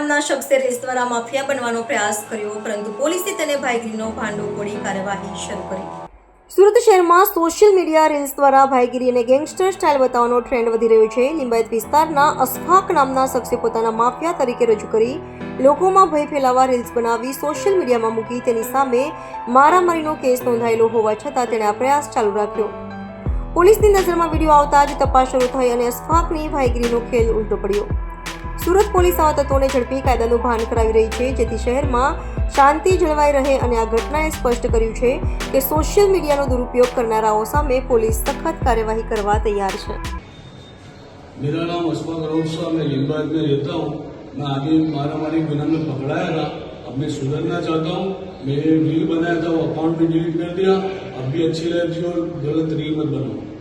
નામના શખ્સે રીલ્સ દ્વારા માફિયા બનવાનો પ્રયાસ કર્યો, પરંતુ પોલીસે તેને ભાઈગીરીનો ભાંડો ફોડી કાર્યવાહી શરૂ કરી। સુરત શહેરમાં સોશિયલ મીડિયા રીલ્સ દ્વારા ભાઈગીરી અને ગેંગસ્ટર સ્ટાઇલ બતાવવાનો ટ્રેન્ડ વધી રહ્યો છે। લિંબાયત વિસ્તારના અશફાક નામના શખ્સે પોતાના માફિયા તરીકે રજૂ કરી લોકોમાં ભય ફેલાવવા રીલ્સ બનાવી સોશિયલ મીડિયામાં મૂકી તેની સામે મારામારીનો કેસ નોંધાયેલો હોવા છતાં તેણે આ પ્રયાસ ચાલુ રાખ્યો। પોલીસની નજરમાં વિડીયો આવતા જ તપાસ શરૂ થઈ અને અશફાકની ભાઈગીરીનો ખેલ ઉલટો પડ્યો। સુરત પોલીસ આવા તત્વોને ઝડપી કાયદાનું ભાન કરાવી રહી છે, જેથી શહેરમાં શાંતિ જળવાઈ રહે અને આ ઘટનાએ સ્પષ્ટ કર્યું છે કે સોશિयल मीडिया दुरुपयोग करनाराओं सामे पुलिस सख्त कार्यवाही करवा तैयार है। मेरा नाम अशफाक अरोड़ शाह, मैं लिंबायत में रहता हूँ। मैं आगे मारामारी गुनाह में पकड़ाया था। अब मैं सुधरना चाहता हूँ। मैं रील बनाया था, वो अकाउंट भी डिलीट कर दिया। अब भी अच्छी लगी और गलत रील मत बनाओ।